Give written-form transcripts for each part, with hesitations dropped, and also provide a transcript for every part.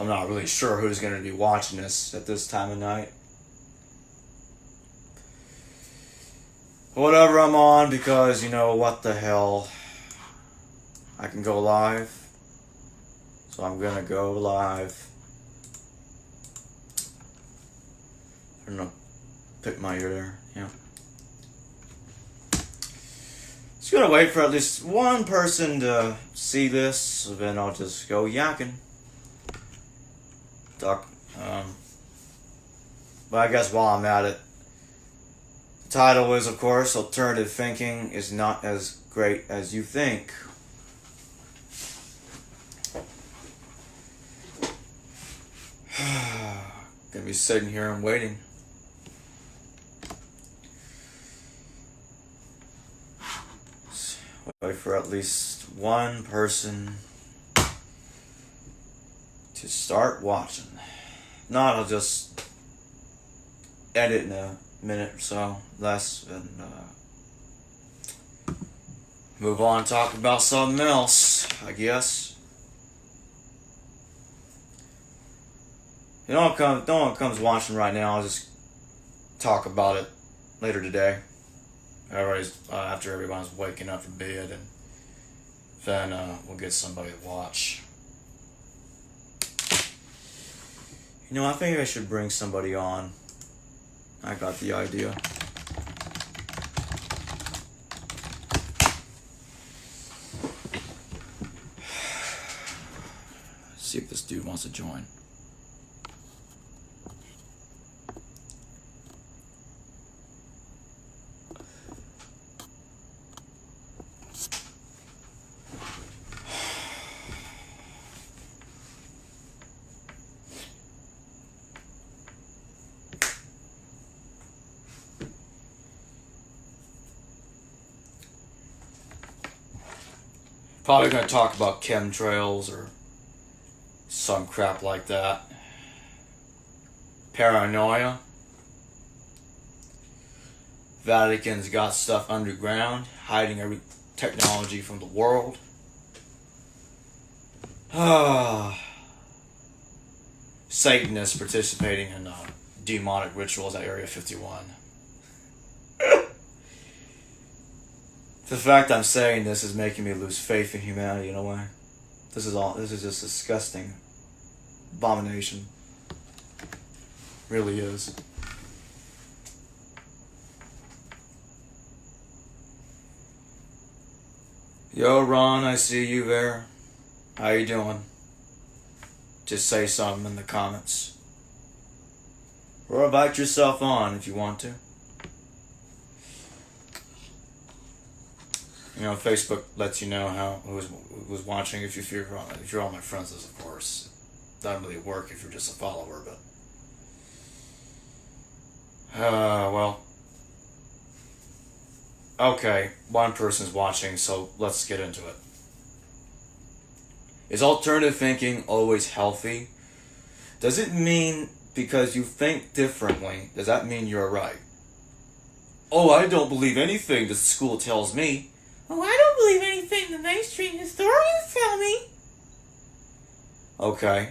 I'm not really sure who's going to be watching this at this time of night. Whatever I'm on, because, you know, what the hell. I can go live. So I'm going to go live. I'm going to pick my ear there. Yeah. Just going to wait for at least one person to see this. So then I'll just go yakking. Talk. But I guess while I'm at it, the title is, of course, Alternative Thinking is Not as Great as You Think. Gonna be sitting here and waiting. Wait for at least one person to start watching. If not, I'll just edit in a minute or so, less, and move on and talk about something else, I guess. No one comes watching right now. I'll just talk about it later today. After everyone's waking up from bed, and then we'll get somebody to watch. You know, I think I should bring somebody on. I got the idea. See if this dude wants to join. Probably going to talk about chemtrails or some crap like that. Paranoia. Vatican's got stuff underground, hiding every technology from the world. Satanists participating in demonic rituals at Area 51. The fact I'm saying this is making me lose faith in humanity in a way. This is just disgusting. Abomination. Really is. Yo, Ron, I see you there. How you doing? Just say something in the comments. Or invite yourself on if you want to. You know, Facebook lets you know who's watching if you're on my friends list, of course. It doesn't really work if you're just a follower, but well. Okay, one person's watching, so let's get into it. Is alternative thinking always healthy? Does it mean because you think differently, does that mean you're right? Oh, I don't believe anything the school tells me. Oh, I don't believe anything the mainstream historians tell me. Okay.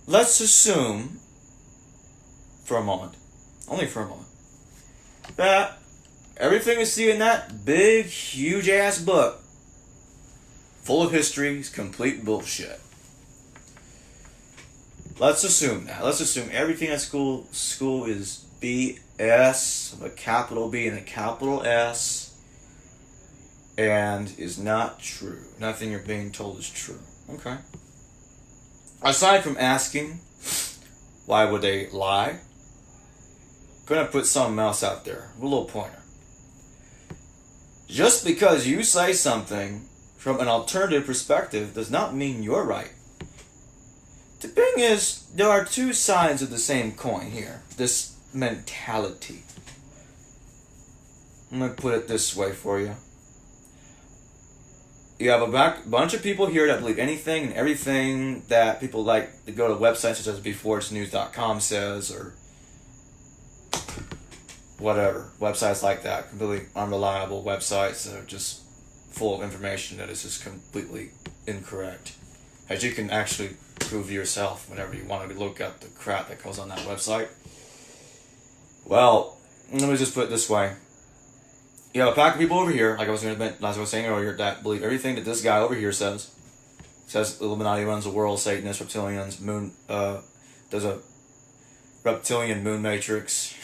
Let's assume, for a moment, only for a moment, that everything you see in that big, huge-ass book, full of history, is complete bullshit. Let's assume that. Let's assume everything at school is BS, with a capital B and a capital S, and is not true. Nothing you're being told is true. Okay. Aside from asking, why would they lie? I'm gonna put something else out there. A little pointer. Just because you say something from an alternative perspective does not mean you're right. The thing is, there are two sides of the same coin here. This mentality. I'm going to put it this way for you. You have a bunch of people here that believe anything and everything that people like to go to websites such as beforeitsnews.com says, or whatever. Websites like that. Completely unreliable websites that are just full of information that is just completely incorrect. as you can actually prove to yourself whenever you want to look at the crap that goes on that website. Well, let me just put it this way. You have a pack of people over here, like I was saying earlier, that believe everything that this guy over here says. Says Illuminati runs the world, Satanists, reptilians, moon, there's a reptilian moon matrix.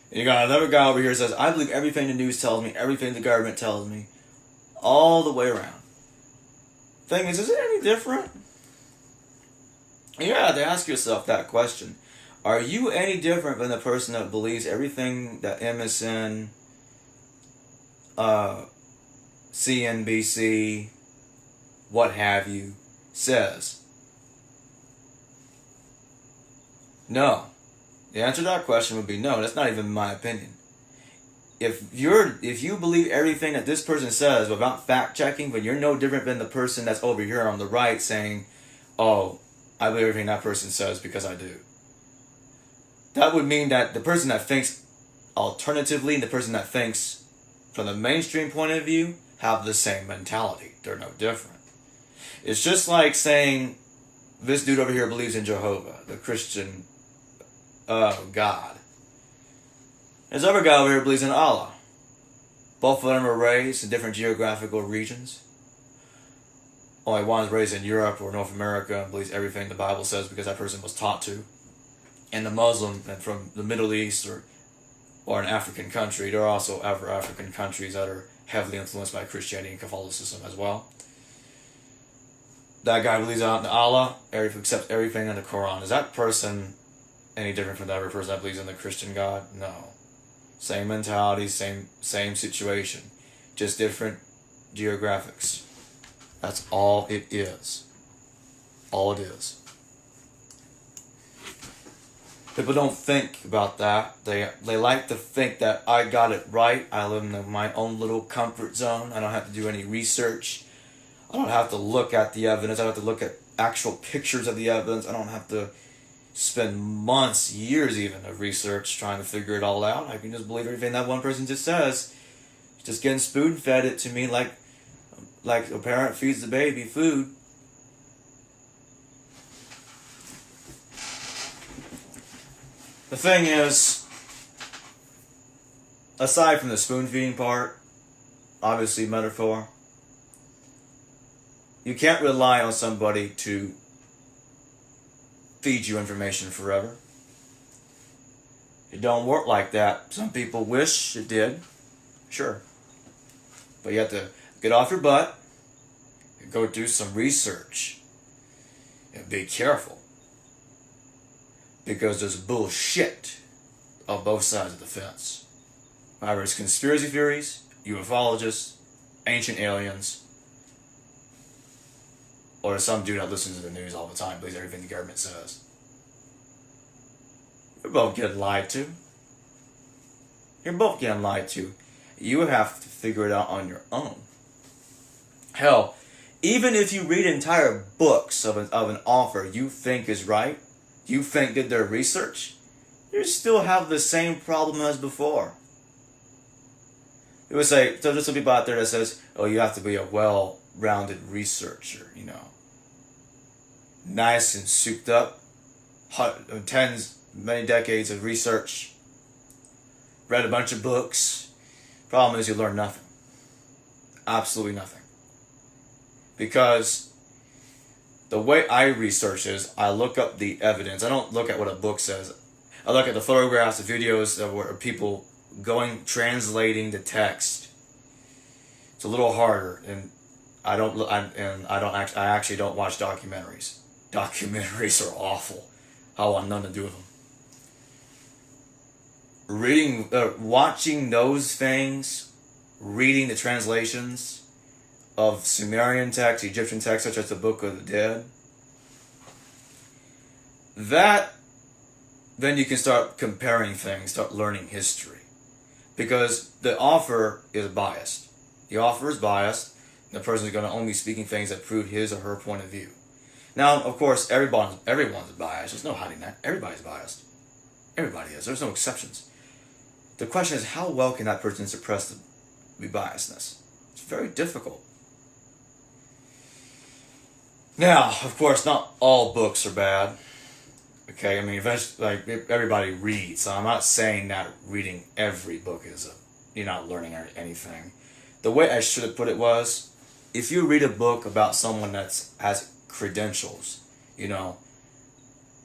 And you got another guy over here that says, I believe everything the news tells me, everything the government tells me, all the way around. Thing is it any different? You have to ask yourself that question. Are you any different than the person that believes everything that MSN, CNBC, what have you, says? No. The answer to that question would be no. That's not even my opinion. If you believe everything that this person says without fact checking, but you're no different than the person that's over here on the right saying, oh, I believe everything that person says because I do. That would mean that the person that thinks alternatively and the person that thinks from the mainstream point of view have the same mentality. They're no different. It's just like saying this dude over here believes in Jehovah, the Christian God. This other guy over here believes in Allah. Both of them are raised in different geographical regions. Only one is raised in Europe or North America and believes everything the Bible says because that person was taught to. And the Muslim and from the Middle East or an African country, there are also other African countries that are heavily influenced by Christianity and Catholicism as well. That guy believes in Allah, accepts everything in the Quran. Is that person any different from the other person that believes in the Christian God? No. Same mentality, same situation. Just different geographics. That's all it is. All it is. People don't think about that. They like to think that I got it right. I live in my own little comfort zone. I don't have to do any research. I don't have to look at the evidence. I don't have to look at actual pictures of the evidence. I don't have to spend months, years even, of research trying to figure it all out. I can just believe everything that one person just says. Just getting spoon-fed it to me like a parent feeds the baby food. The thing is, aside from the spoon-feeding part, obviously metaphor, you can't rely on somebody to feed you information forever. It don't work like that. Some people wish it did, sure. But you have to get off your butt and go do some research. And be careful. Because there's bullshit on both sides of the fence. Either it's conspiracy theories, ufologists, ancient aliens, or some dude that listens to the news all the time, believes everything the government says. You're both getting lied to. You're both getting lied to. You have to figure it out on your own. Hell, even if you read entire books of an author you think is right, you think did their research, you still have the same problem as before. It would say, so there's some people out there that says, oh, you have to be a well-rounded researcher, you know. Nice and souped up, many decades of research, read a bunch of books. Problem is you learn nothing. Absolutely nothing. Because the way I research is I look up the evidence. I don't look at what a book says. I look at the photographs, the videos of people translating the text. It's a little harder, and I actually don't watch documentaries. Documentaries are awful. I want nothing to do with them. Watching those things, reading the translations of Sumerian texts, Egyptian texts, such as the Book of the Dead, then you can start comparing things, start learning history. Because the author is biased. The author is biased. The person is going to only be speaking things that prove his or her point of view. Now, of course, everyone's biased. There's no hiding that. Everybody's biased. Everybody is. There's no exceptions. The question is, how well can that person suppress the biasness? It's very difficult. Now, of course, not all books are bad. Okay, I mean, eventually, like everybody reads, so I'm not saying that reading every book is you're not learning anything. The way I should have put it was, if you read a book about someone that has credentials, you know,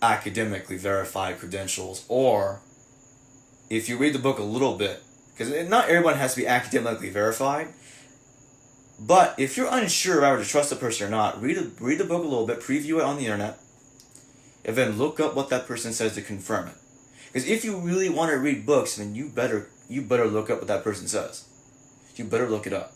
academically verified credentials, or if you read the book a little bit, because not everyone has to be academically verified, but if you're unsure whether to trust a person or not, read the book a little bit, preview it on the internet, and then look up what that person says to confirm it. Because if you really want to read books, then you better look up what that person says. You better look it up.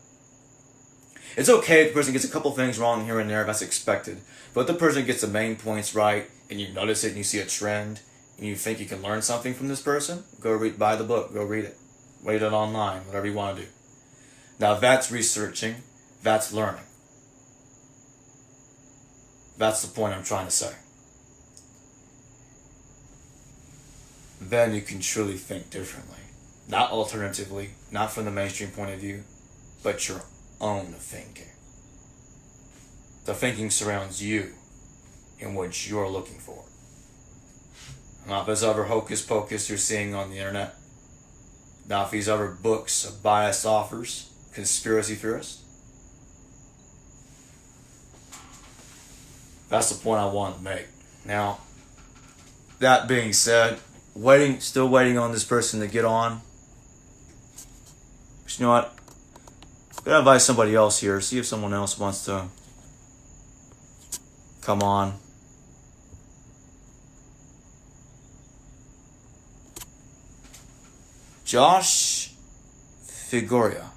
It's okay if the person gets a couple things wrong here and there, that's expected. But if the person gets the main points right, and you notice it and you see a trend, and you think you can learn something from this person, buy the book, go read it. Read it online, whatever you want to do. Now that's researching, that's learning. That's the point I'm trying to say. Then you can truly think differently. Not alternatively, not from the mainstream point of view, but your own thinking. The thinking surrounds you and what you're looking for. Not this other hocus pocus you're seeing on the internet. Not these other books of biased authors, conspiracy theorists. That's the point I wanted to make. Now, that being said, still waiting on this person to get on. But you know what? I'm gonna invite somebody else here. See if someone else wants to come on. Josh Figuria.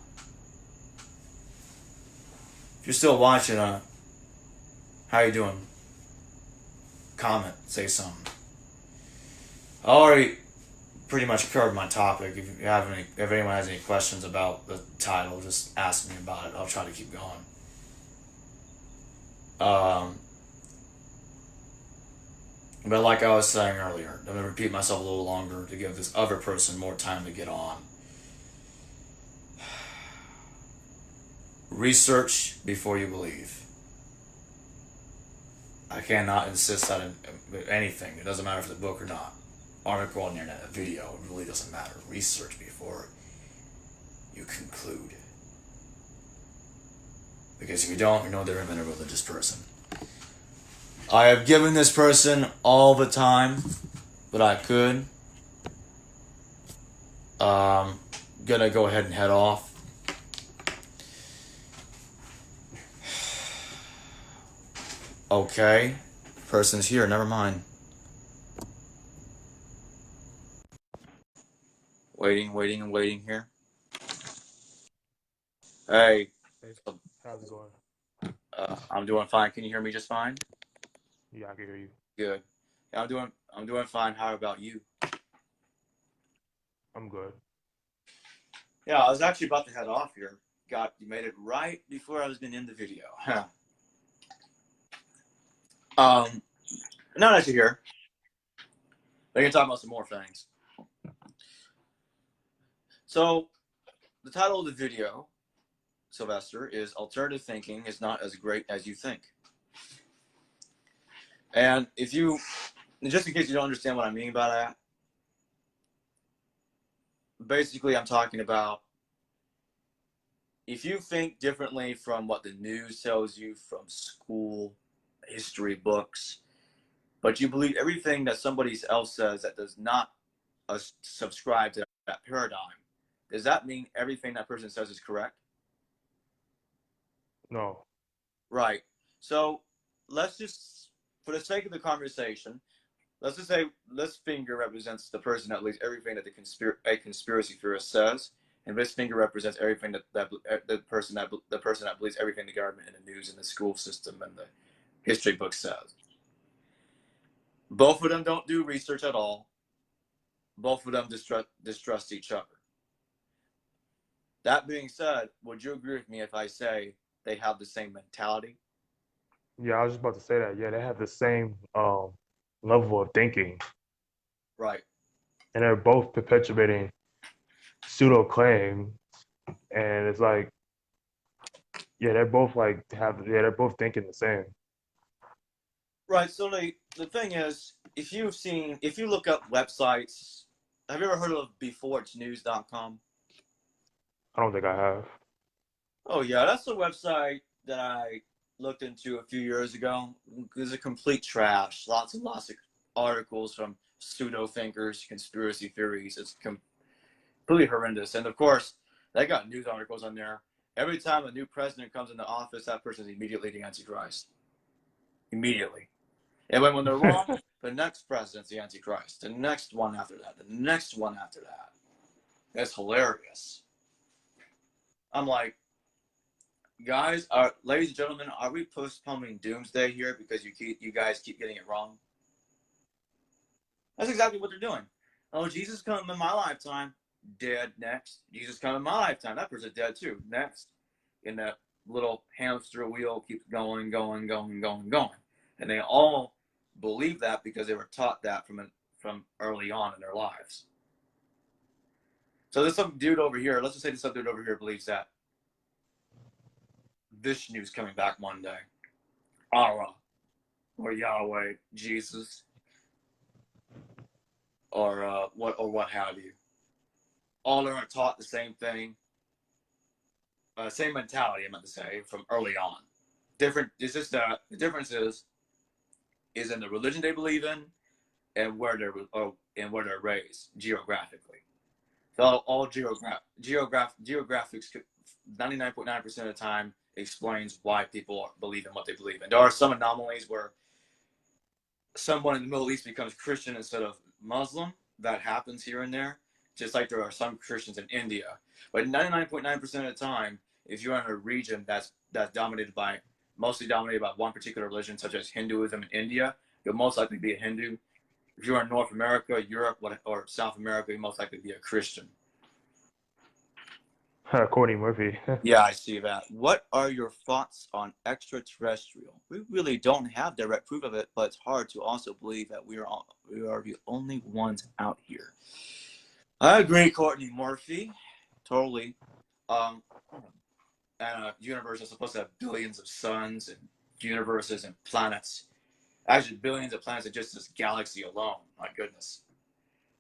If you're still watching, how you doing? Comment, say something. I already pretty much covered my topic. If anyone has any questions about the title, just ask me about it. I'll try to keep going. But like I was saying earlier, I'm gonna repeat myself a little longer to give this other person more time to get on. Research before you believe. I cannot insist on anything. It doesn't matter if it's a book or not. Article on the internet, a video, it really doesn't matter. Research before you conclude. Because if you don't, you're no different than a religious person. I have given this person all the time that I could. Gonna go ahead and head off. Okay. Person's here, never mind. Waiting and waiting here. Hey. Hey, how's it going? I'm doing fine. Can you hear me just fine? Yeah, I can hear you. Good. Yeah, I'm doing fine. How about you? I'm good. Yeah, I was actually about to head off here. You made it right before I was gonna end the video. um Now that you're here, we can talk about some more things. So the title of the video, Sylvester, is Alternative Thinking is Not as Great as You Think. And just in case you don't understand what I mean by that, basically I'm talking about if you think differently from what the news tells you, from school, history books, but you believe everything that somebody else says that does not subscribe to that paradigm, does that mean everything that person says is correct? No. Right. So let's just, for the sake of the conversation, let's just say this finger represents the person that believes everything that a conspiracy theorist says, and this finger represents everything that the person that believes everything the government and the news and the school system and the history book says. Both of them don't do research at all. Both of them distrust each other. That being said, would you agree with me if I say they have the same mentality? Yeah, I was just about to say that. Yeah, they have the same level of thinking, Right. and they're both perpetuating pseudo claims. And it's like, yeah, they're both thinking the same. Right. So the thing is, if you look up websites, have you ever heard of beforeitsnews.com? I don't think I have. Oh yeah, that's a website that I looked into a few years ago. It's a complete trash. Lots and lots of articles from pseudo thinkers, conspiracy theories. It's completely horrendous. And of course, they got news articles on there. Every time a new president comes into office, that person is immediately the Antichrist. Immediately. And when they're wrong, the next president's the Antichrist. The next one after that. The next one after that. It's hilarious. I'm like, guys, ladies and gentlemen, are we postponing doomsday here because you guys keep getting it wrong? That's exactly what they're doing. Oh, Jesus come in my lifetime, dead next. Jesus come in my lifetime, that person's dead too, next. And that little hamster wheel keeps going, going, going, going, going. And they all believe that because they were taught that from early on in their lives. So there's some dude over here, let's just say this some dude over here believes that Vishnu's coming back one day. Allah, or Yahweh, Jesus, or what have you. All are taught the same thing, same mentality. I meant to say from early on. Different. It's just that the difference is in the religion they believe in and where they're raised geographically. So all geographics 99.9% of the time explains why people believe in what they believe in. There are some anomalies where someone in the Middle East becomes Christian instead of Muslim. That happens here and there, just like there are some Christians in India. But 99.9% of the time, if you're in a region that's mostly dominated by one particular religion, such as Hinduism in India, you'll most likely be a Hindu. If you're in North America, Europe, or South America, you'll most likely be a Christian. Courtney Murphy. Yeah, I see that. What are your thoughts on extraterrestrial? We really don't have direct proof of it, but it's hard to also believe that we are the only ones out here. I agree, Courtney Murphy. Totally. And a universe is supposed to have billions of suns and universes and planets. Actually, billions of planets in just this galaxy alone. My goodness.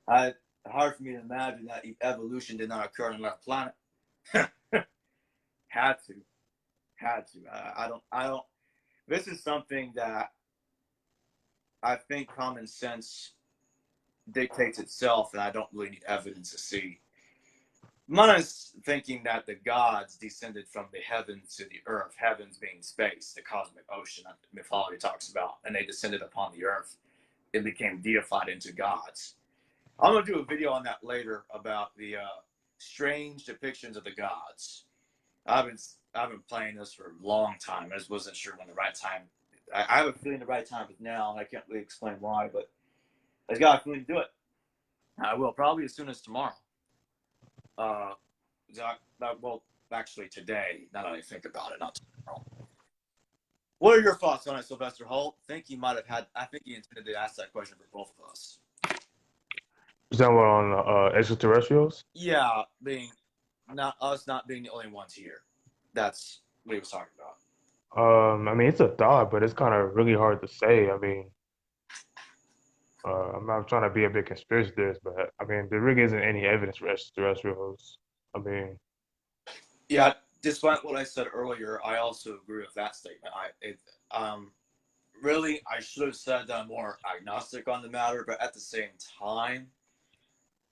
Hard for me to imagine that evolution did not occur on another planet. Had to. I don't. This is something that I think common sense dictates itself, and I don't really need evidence to see. Mine is thinking that the gods descended from the heavens to the earth, heavens being space, the cosmic ocean that mythology talks about, and they descended upon the earth and became deified into gods. I'm going to do a video on that later about the strange depictions of the gods. I've been playing this for a long time. I just wasn't sure when the right time. I have a feeling the right time is now, and I can't really explain why, but I just got a feeling to do it. I will probably as soon as tomorrow. Well, actually today. Now that I think about it, not tomorrow. What are your thoughts on it, Sylvester Holt? I think he intended to ask that question for both of us. Is that what on extraterrestrials? Yeah, not being the only ones here. That's what he was talking about. I mean, it's a thought, but it's kind of really hard to say. I mean, I'm not trying to be a big conspiracy theorist, but I mean, there really isn't any evidence for extraterrestrials. I mean, Yeah, despite what I said earlier, I also agree with that statement. Really, I should have said that I'm more agnostic on the matter, but at the same time,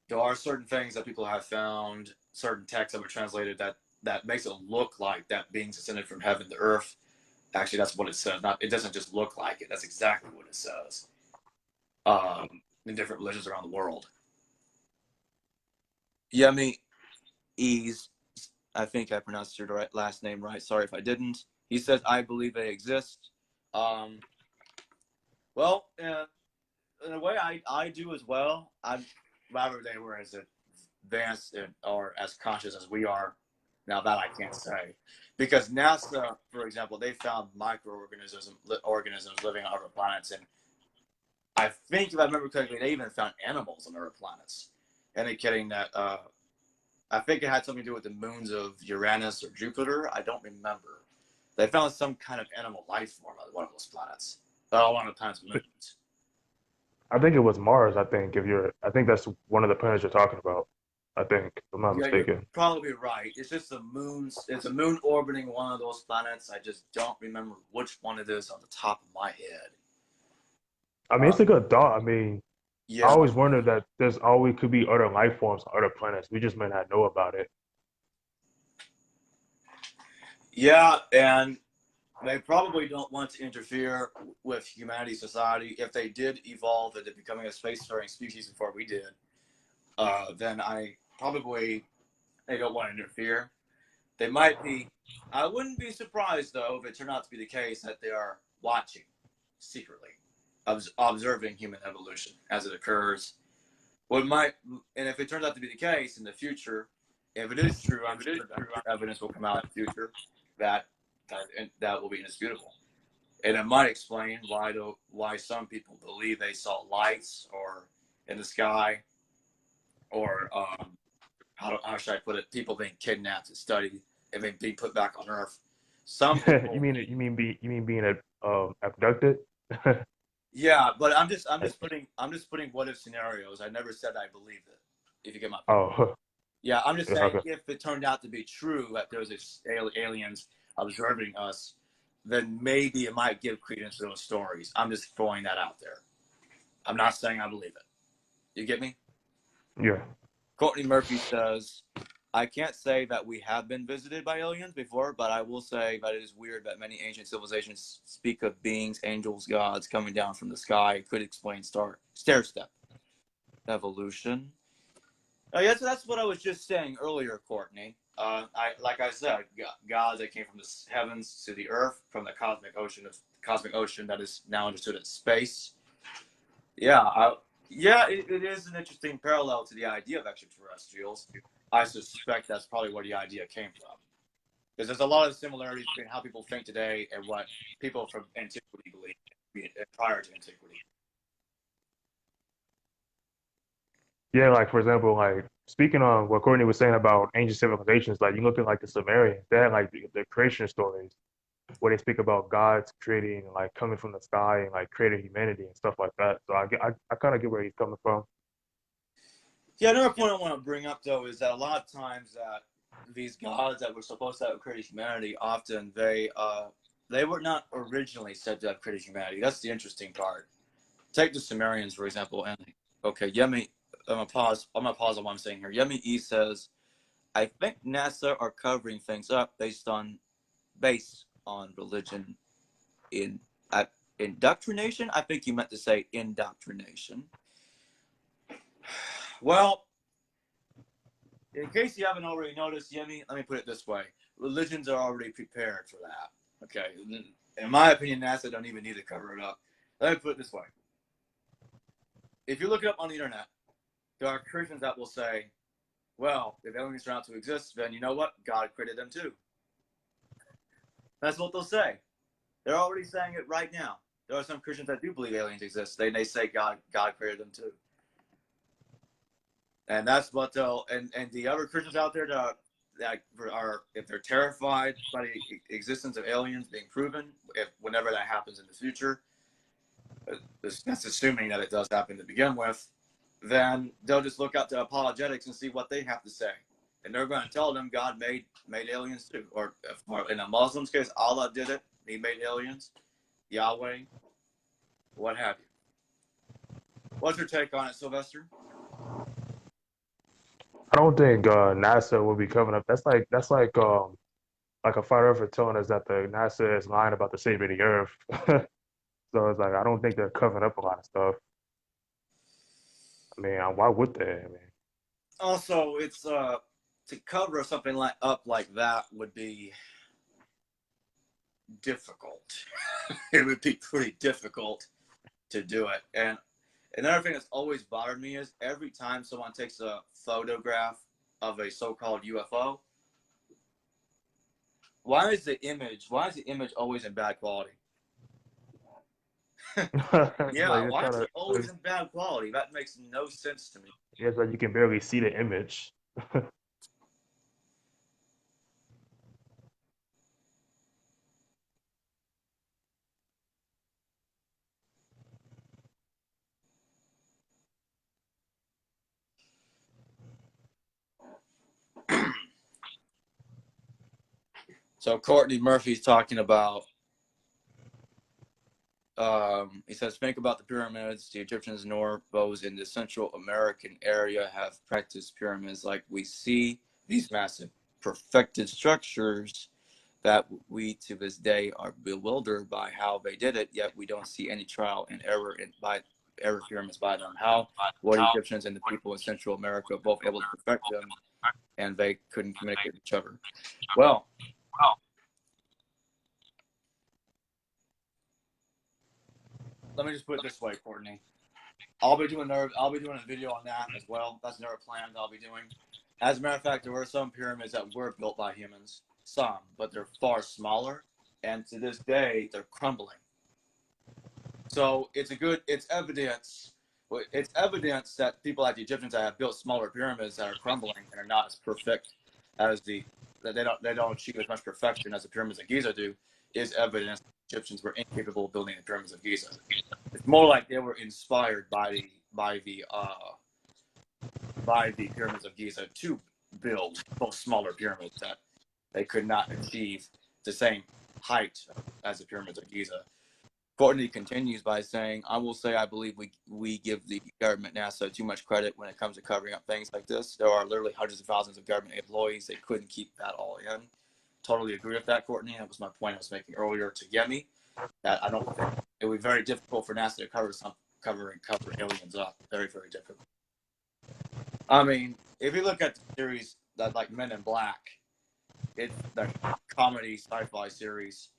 there are certain things that people have found, certain texts that were translated that makes it look like that beings descended from heaven to earth. Actually, that's what it says. It doesn't just look like it. That's exactly what it says. In different religions around the world. Yemi Ease, I think I pronounced your last name right. Sorry if I didn't. He says, I believe they exist. Well, in a way, I do as well. I'd rather they were as advanced or as conscious as we are. Now that I can't say. Because NASA, for example, they found microorganisms living on other planets. And I think, if I remember correctly, they even found animals on other planets, indicating that I think it had something to do with the moons of Uranus or Jupiter. I don't remember. They found some kind of animal life form on one of those planets. on the planet's moons. I think it was Mars. I think that's one of the planets you're talking about. I think, if I'm not Yeah, you're mistaken. probably right. It's just the moons. It's a moon orbiting one of those planets. I just don't remember which one it is on the top of my head. I mean, Uh, it's a good thought. I mean, I yeah, always wondered that there's always could be other life forms on other planets. We just may not know about it. yeah, and they probably don't want to interfere with humanity's society. If they did evolve into becoming a spacefaring species before we did, then they don't want to interfere. They might be. I wouldn't be surprised though if it turned out to be the case that they are watching secretly, observing human evolution as it occurs. What might, and if it turns out to be the case in the future, if it is true, I'm sure that evidence will come out in the future that that will be indisputable, and it might explain why some people believe they saw lights or in the sky, or how should I put it? People being kidnapped to study and then being put back on Earth. Some You people, mean being abducted? yeah, but I'm just putting what if scenarios. I never said I believed it. If you get my point. Oh, Yeah, I'm just saying okay. if it turned out to be true that there's aliens observing us, then maybe it might give credence to those stories. I'm just throwing that out there. I'm not saying I believe it. You get me? Yeah. Courtney Murphy says, I can't say that we have been visited by aliens before, but I will say that it is weird that many ancient civilizations speak of beings, angels, gods coming down from the sky. It could explain stair step evolution. Yes, that's what I was just saying earlier, Courtney. Like I said, gods that came from the heavens to the earth, from the cosmic ocean that is now understood as space. Yeah, it is an interesting parallel to the idea of extraterrestrials. I suspect that's probably where the idea came from, because there's a lot of similarities between how people think today and what people from antiquity believed prior to antiquity. Yeah, like for example, like speaking on what Courtney was saying about ancient civilizations, like you look at like the Sumerians, they had like the creation stories where they speak about gods creating like coming from the sky and like creating humanity and stuff like that. So I kind of get where he's coming from. Yeah, another point I want to bring up though is that a lot of times that these gods that were supposed to have created humanity, often they were not originally said to have created humanity. That's the interesting part. Take the Sumerians for example, and okay, Yemi. I'm gonna pause on what I'm saying here. Yemi E says, I think NASA are covering things up based on religion in indoctrination. I think you meant to say indoctrination. Well, in case you haven't already noticed, Yemi, let me put it this way. Religions are already prepared for that. Okay. In my opinion, NASA don't even need to cover it up. Let me put it this way. If you look it up on the internet, there are Christians that will say, well, if aliens turn out to exist, then you know what? God created them too. That's what they'll say. They're already saying it right now. There are some Christians that do believe aliens exist. They say God created them too. And that's what they'll and the other Christians out there that are if they're terrified by the existence of aliens being proven, if whenever that happens in the future, that's assuming that it does happen to begin with, then they'll just look up to apologetics and see what they have to say, and they're going to tell them God made aliens too, or in a Muslim's case, Allah did it. He made aliens, Yahweh, what have you. What's your take on it, Sylvester? I don't think NASA will be covering up. That's like a flat earther telling us that the NASA is lying about the saving of the Earth. So it's like I don't think they're covering up a lot of stuff. I mean, why would they? I mean, Also, it's to cover something like that would be difficult. It would be pretty difficult to do it. And another thing that's always bothered me is every time someone takes a photograph of a so-called UFO, why is the image always in bad quality? like Yeah, they're why trying is to, it always in bad quality? That makes no sense to me. it's like you can barely see the image. So Courtney Murphy's talking about. He says, think about the pyramids. The Egyptians nor those in the Central American area have practiced pyramids like we see. These massive, perfected structures that we to this day are bewildered by how they did it, yet we don't see any trial and error by error pyramids by them. How were the Egyptians and the people in Central America both able to perfect them, and they couldn't communicate with each other? Well, let me just put it this way, Courtney. I'll be doing a video on that as well. That's another plan that I'll be doing. As a matter of fact, there were some pyramids that were built by humans, some, but they're far smaller, and to this day they're crumbling. So it's evidence. It's evidence that people like the Egyptians that have built smaller pyramids that are crumbling and are not as perfect as they don't achieve as much perfection as the pyramids of Giza do, is evidence that the Egyptians were incapable of building the pyramids of Giza. It's more like they were inspired by the pyramids of Giza to build those smaller pyramids that they could not achieve the same height as the pyramids of Giza. Courtney continues by saying, I will say I believe we give the government NASA too much credit when it comes to covering up things like this. There are literally hundreds of thousands of government employees. They couldn't keep that all in. Totally agree with that, Courtney. That was my point I was making earlier to Yemi. That I don't think it would be very difficult for NASA to cover aliens up. Very, very difficult. I mean, if you look at the series that like Men in Black, it's the comedy sci-fi series.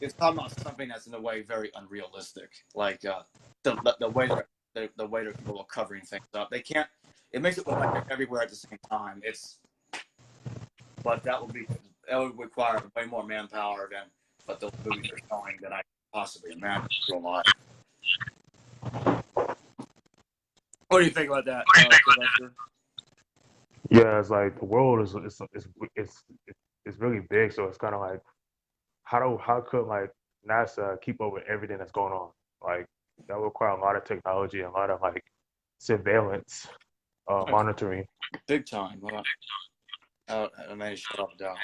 It's talking about something that's in a way very unrealistic, like the way they're capable of covering things up. They can't. It makes it look like they're everywhere at the same time. But that would require way more manpower than what the movies are showing than I possibly imagine in real life. What do you think about that, Sylvester? Yeah, it's like the world is really big, so it's kind of like how could like NASA keep up with everything that's going on? Like that would require a lot of technology and a lot of like surveillance, monitoring. Big time. I managed to shut up down.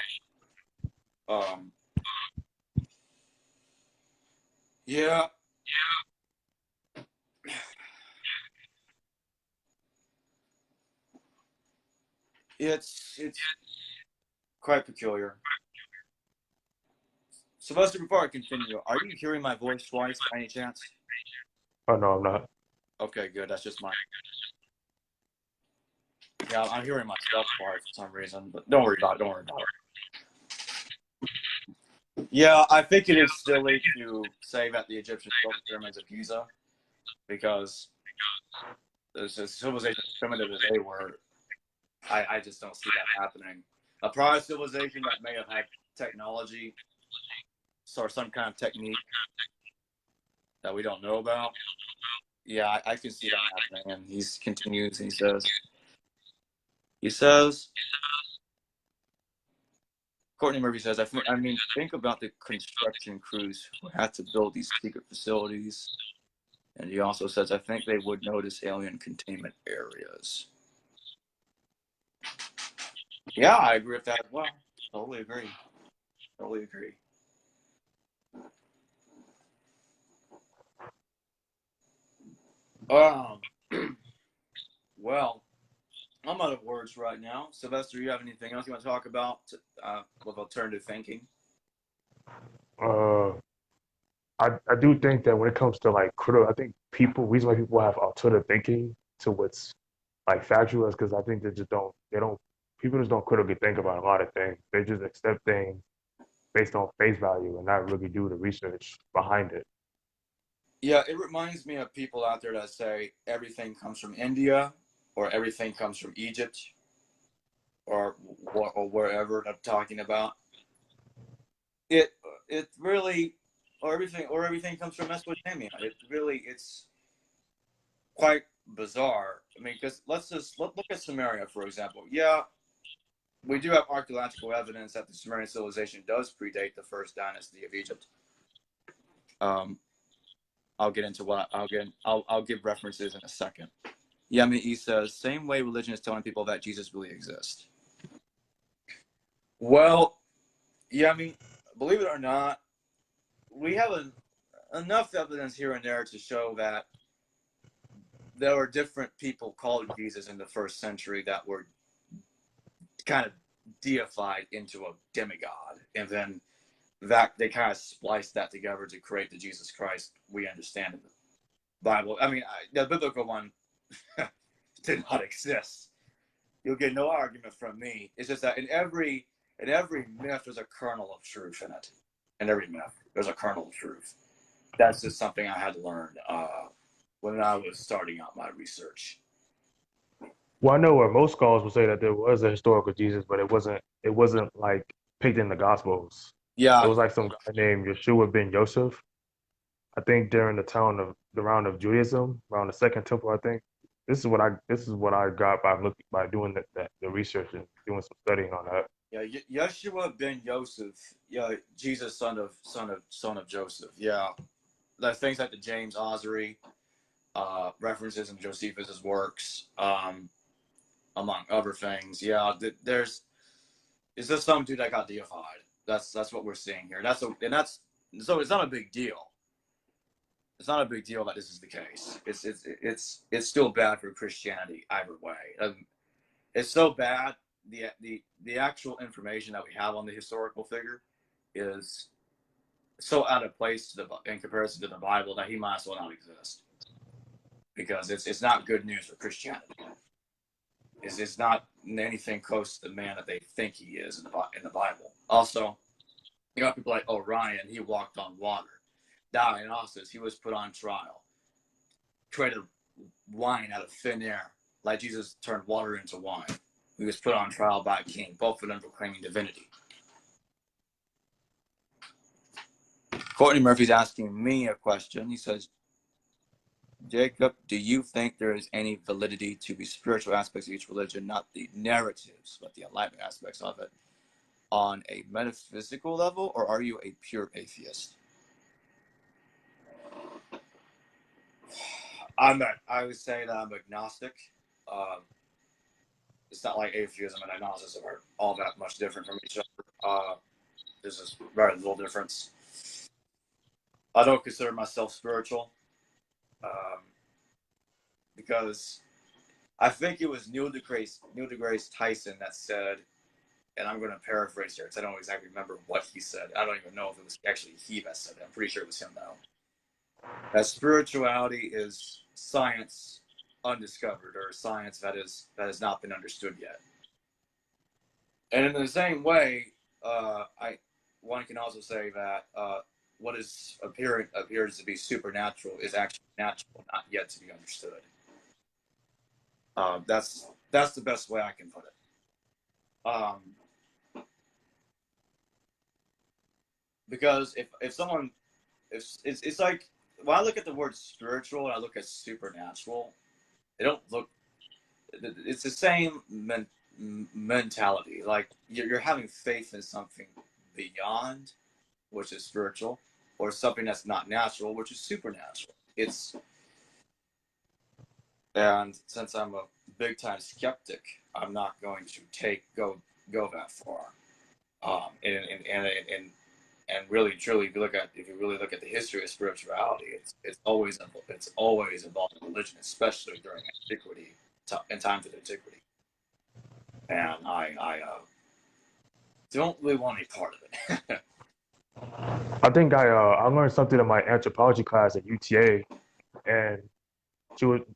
Yeah. It's quite peculiar. Sylvester, before I continue, are you hearing my voice twice by any chance? Oh no, I'm not. Okay, good. That's just mine. Yeah, I'm hearing myself twice for some reason, but don't worry about it. Yeah, I think it is silly to say that the Egyptians built the pyramids of Giza because there's a civilization primitive as they were. I just don't see that happening. A prior civilization that may have had technology or some kind of technique that we don't know about. Yeah, I can see that happening. And he continues and he says, Courtney Murphy says, I mean, think about the construction crews who had to build these secret facilities. And he also says, I think they would notice alien containment areas. Yeah, I agree with that as well. Totally agree. Well, I'm out of words right now. Sylvester, you have anything else you want to talk about with alternative thinking? I do think that when it comes to like critical, I think reason why people have alternative thinking to what's like factual is because I think people just don't critically think about a lot of things. They just accept things based on face value and not really do the research behind it. Yeah, it reminds me of people out there that say everything comes from India or everything comes from Egypt or wherever I'm talking about. It really or everything comes from Mesopotamia. It's quite bizarre. I mean, because let's look at Sumeria, for example. Yeah, we do have archaeological evidence that the Sumerian civilization does predate the first dynasty of Egypt. I'll get into I'll give references in a second. Yemi says, same way religion is telling people that Jesus really exists. Well, yeah, I mean, believe it or not, we have enough evidence here and there to show that there were different people called Jesus in the first century that were kind of deified into a demigod, and then that they kind of spliced that together to create the Jesus Christ we understand in the Bible. I mean, the biblical one did not exist. You'll get no argument from me. It's just that in every myth there's a kernel of truth in it. In every myth there's a kernel of truth. That's just something I had to learn when I was starting out my research. Well, I know where most scholars would say that there was a historical Jesus, but it wasn't like picked in the Gospels. It Yeah, was like some guy named Yeshua ben Yosef. I think during the round of Judaism, around the Second Temple, I think. This is what I got by doing the research and doing some studying on that. yeah. Yeshua ben Yosef. Yeah, Jesus, son of Joseph. Yeah, the things like the James Osary references in Josephus's works, among other things. Yeah, it's just some dude that got deified. That's what we're seeing here. So it's not a big deal. It's not a big deal that this is the case. It's still bad for Christianity either way. It's so bad. The actual information that we have on the historical figure is so out of place in comparison to the Bible that he might as well not exist, because it's not good news for Christianity. It's not anything close to the man that they think he is in the Bible. Also, you got people like Orion. He walked on water. Dionysus, he was put on trial. Created wine out of thin air, like Jesus turned water into wine. He was put on trial by a king, both of them proclaiming divinity. Courtney Murphy's asking me a question. He says, Jacob, do you think there is any validity to the spiritual aspects of each religion, not the narratives, but the enlightenment aspects of it, on a metaphysical level, or are you a pure atheist? I would say that I'm agnostic. It's not like atheism and agnosticism are all that much different from each other. There's just very little difference. I don't consider myself spiritual, because I think it was Neil deGrasse Tyson that said, and I'm going to paraphrase here because I don't exactly remember what he said. I don't even know if it was actually he that said it. I'm pretty sure it was him though. That spirituality is science undiscovered, or science that has not been understood yet. And in the same way, one can also say that what appears to be supernatural is actually natural, not yet to be understood. That's the best way I can put it. Because if it's like, when I look at the word spiritual and I look at supernatural, they don't look. It's the same mentality. Like you're having faith in something beyond, which is spiritual, or something that's not natural, which is supernatural. And since I'm a big time skeptic, I'm not going to go that far. And really truly, if you really look at the history of spirituality, it's always involved in religion, especially during antiquity, in times of antiquity. And I don't really want any part of it. I think I learned something in my anthropology class at UTA, and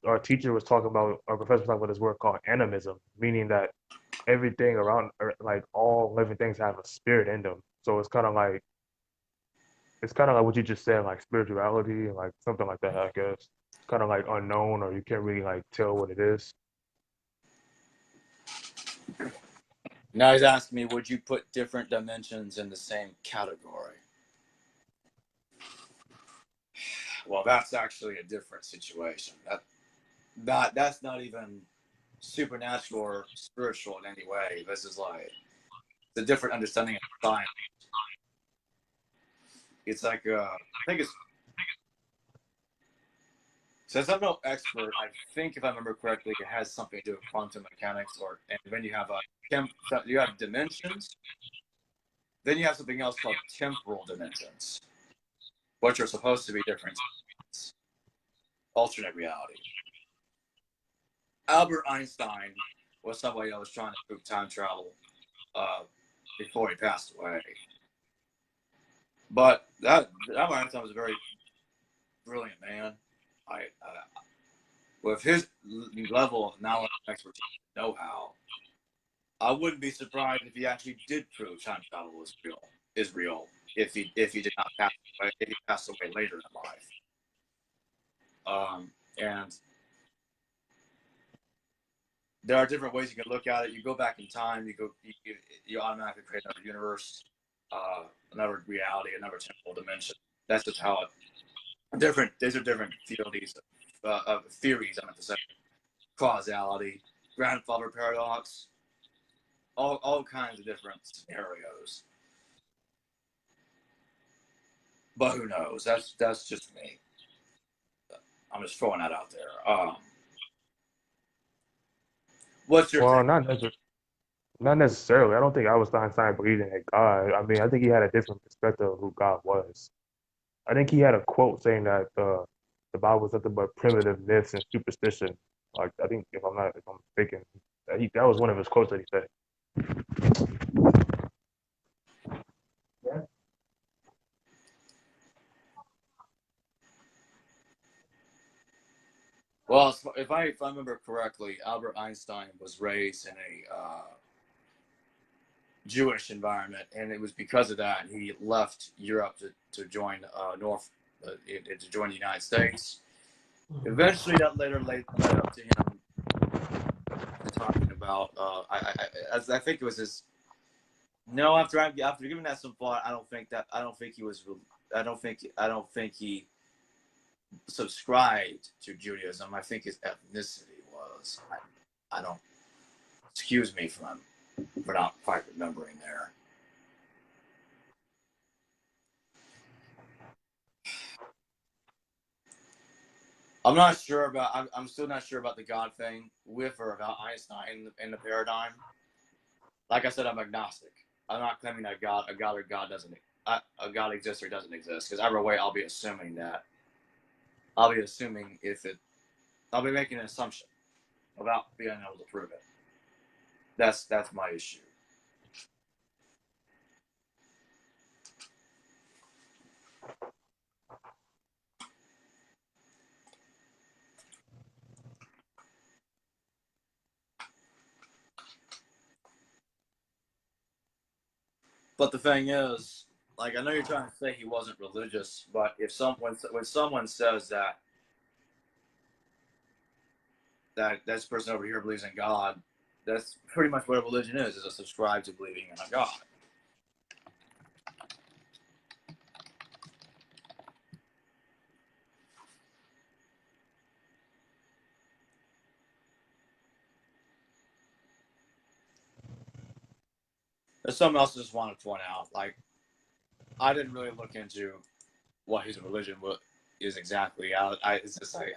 our teacher was talking about, our professor was talking about this word called animism, meaning that everything around, like all living things, have a spirit in them. So it's kind of like what you just said, like spirituality and like something like that. I guess kind of like unknown, or you can't really like tell what it is. Now he's asking me, would you put different dimensions in the same category? Well, that's actually a different situation. That's not even supernatural or spiritual in any way. This is like the different understanding of science. It's like I think it's, since I'm no expert, I think if I remember correctly, it has something to do with quantum mechanics, and then you have dimensions, Then you have something else called temporal dimensions, which are supposed to be different, alternate reality. Albert Einstein was somebody that was trying to prove time travel before he passed away. But Albert Einstein was a very brilliant man. With his level of knowledge, expertise, and know-how, I wouldn't be surprised if he actually did prove time travel is real. If he did not pass away, if he passed away later in life. And there are different ways you can look at it. You go back in time, you automatically create another universe, another reality, another temporal dimension. That's just how it. These are different theories. Theories. I meant to say causality, grandfather paradox, all kinds of different scenarios. But who knows? That's just me. I'm just throwing that out there. What's your Well, take? not necessarily. I don't think Albert Einstein believed in a God. I mean, I think he had a different perspective of who God was. I think he had a quote saying that the Bible was nothing but primitive myths and superstition. Like I think if I'm mistaken, that was one of his quotes that he said. Well, if I remember correctly, Albert Einstein was raised in a Jewish environment, and it was because of that he left Europe to join to join the United States. Eventually, that later led up to him talking about. I think it was his. No, after giving that some thought, I don't think he subscribed to Judaism. I think his ethnicity was. I don't. Excuse me for not quite remembering there. I'm not sure about. I'm still not sure about the God thing with or about Einstein in the paradigm. Like I said, I'm agnostic. I'm not claiming that a God exists or doesn't exist. Because either way, I'll be assuming I'll be making an assumption without being able to prove it. That's my issue. But the thing is, like I know you're trying to say he wasn't religious, but when someone says that this person over here believes in God, that's pretty much what a religion is a subscribe to believing in a God. There's something else I just want to point out. Like, I didn't really look into what his religion is exactly. It's just like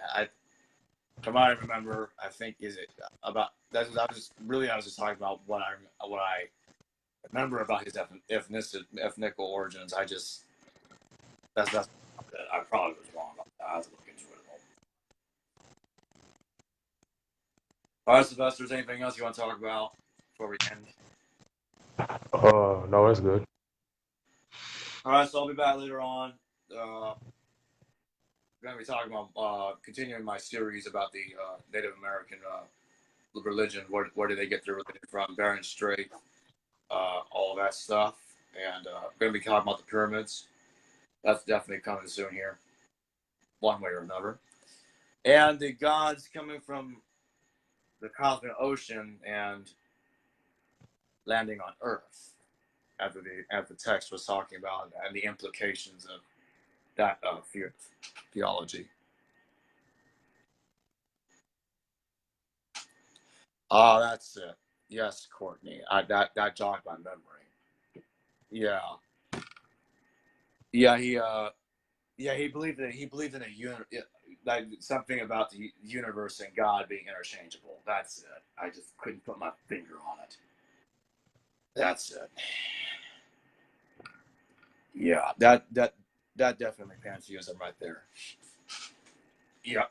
from what I remember, I think is it about. I was just talking about what I remember about his ethnical origins. That's I probably was wrong about that. I have to look into it. All right, Sylvester, is there anything else you want to talk about before we end? No, that's good. All right, so I'll be back later on. We're going to be talking about continuing my series about the Native American religion. Where do they get their religion from? Bering Strait, all of that stuff. And we're going to be talking about the pyramids. That's definitely coming soon here, one way or another. And the gods coming from the cosmic ocean and landing on Earth, as the text was talking about, and the implications of that theology. Oh, that's it. Yes, Courtney. That jogged my memory. Yeah. Yeah, he believed in like something about the universe and God being interchangeable. That's it. I just couldn't put my finger on it. That's it. Yeah, that definitely pantheism right there. Yeah.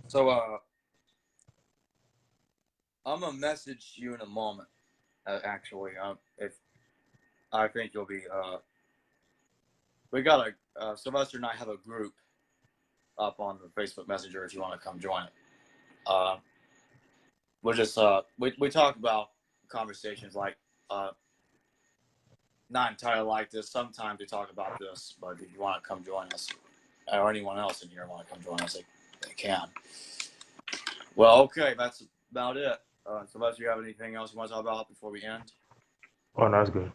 So I'm gonna message you in a moment. Actually, if I think you'll be we got a Sylvester and I have a group up on the Facebook Messenger if you want to come join it. We're just we talk about conversations like not entirely like this. Sometimes we talk about this, but if you want to come join us, or anyone else in here want to come join us, they can. Well, okay, that's about it. Sylvester, you have anything else you want to talk about before we end? Oh, no, that's good.